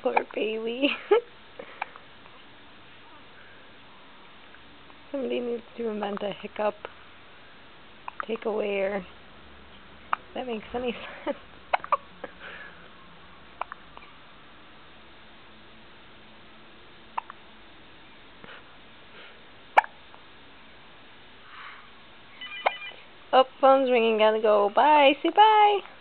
Poor baby. Somebody needs to invent a hiccup takeaway, if that makes any sense. Oh, phone's ringing, gotta go. Bye, say bye.